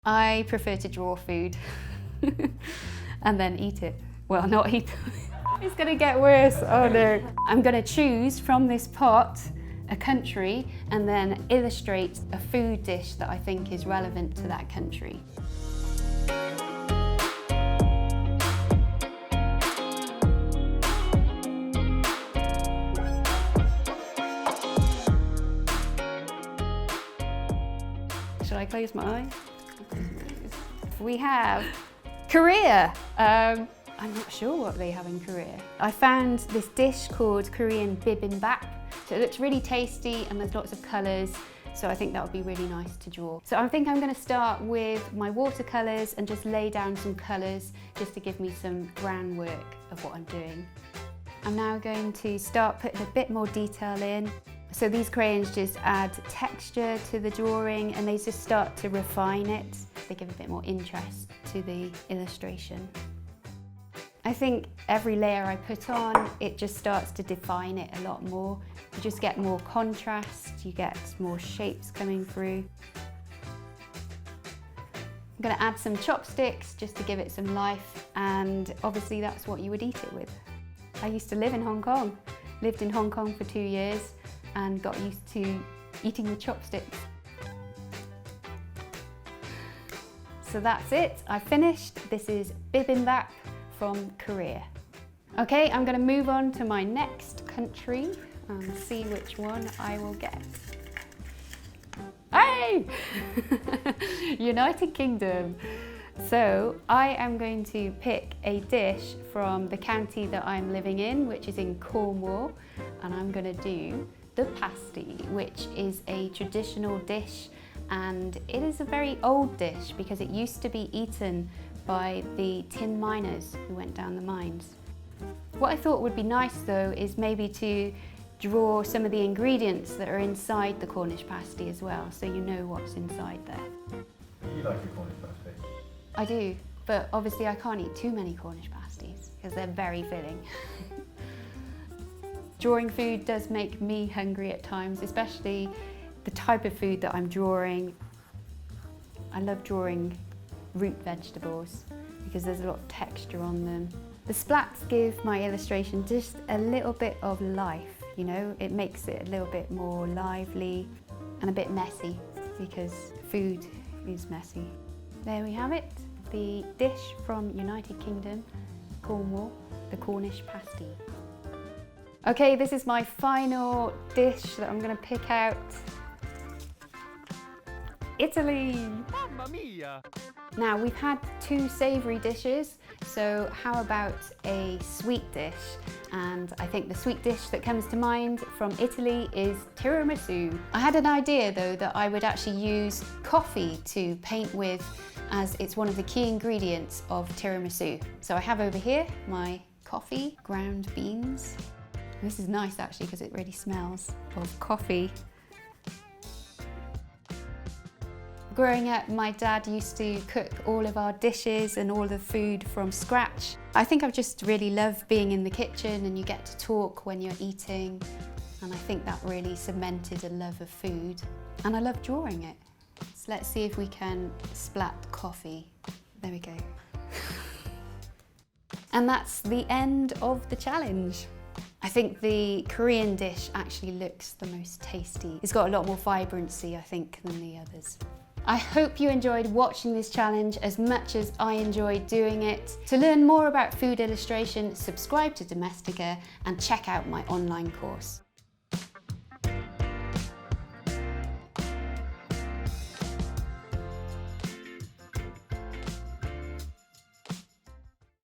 I prefer to draw food and then eat it. Well, not eat it. It's gonna get worse, oh no. I'm gonna choose from this pot a country and then illustrate a food dish that I think is relevant to that country. Should I close my eyes? We have Korea. I'm not sure what they have in Korea. I found this dish called Korean bibimbap. So it looks really tasty and there's lots of colours. So I think that would be really nice to draw. So I think I'm going to start with my watercolours and just lay down some colours just to give me some groundwork of what I'm doing. I'm now going to start putting a bit more detail in. So these crayons just add texture to the drawing and they just start to refine it. They give a bit more interest to the illustration. I think every layer I put on, it just starts to define it a lot more. You just get more contrast, you get more shapes coming through. I'm going to add some chopsticks just to give it some life, and obviously that's what you would eat it with. I used to live in Hong Kong, lived in Hong Kong for 2 years and got used to eating with chopsticks. So that's it, I finished. This is bibimbap from Korea. Okay, I'm going to move on to my next country and see which one I will get. Hey! United Kingdom. So I am going to pick a dish from the county that I'm living in, which is in Cornwall, and I'm going to do the pasty, which is a traditional dish, and it is a very old dish because it used to be eaten by the tin miners who went down the mines. What I thought would be nice though is maybe to draw some of the ingredients that are inside the Cornish pasty as well, so you know what's inside there. You like your Cornish pasty? I do, but obviously I can't eat too many Cornish pasties because they're very filling. Drawing food does make me hungry at times, especially the type of food that I'm drawing. I love drawing root vegetables because there's a lot of texture on them. The splats give my illustration just a little bit of life, you know, it makes it a little bit more lively and a bit messy because food is messy. There we have it, the dish from United Kingdom, Cornwall, the Cornish pasty. Okay, this is my final dish that I'm going to pick out. Italy! Mamma mia! Now we've had 2 savoury dishes, so how about a sweet dish? And I think the sweet dish that comes to mind from Italy is tiramisu. I had an idea though that I would actually use coffee to paint with, as it's one of the key ingredients of tiramisu. So I have over here my coffee, ground beans. This is nice actually because it really smells of coffee. Growing up, my dad used to cook all of our dishes and all the food from scratch. I think I've just really loved being in the kitchen and you get to talk when you're eating, and I think that really cemented a love of food. And I love drawing it. So let's see if we can splat coffee. There we go. And that's the end of the challenge. I think the Korean dish actually looks the most tasty. It's got a lot more vibrancy, I think, than the others. I hope you enjoyed watching this challenge as much as I enjoyed doing it. To learn more about food illustration, subscribe to Domestika and check out my online course.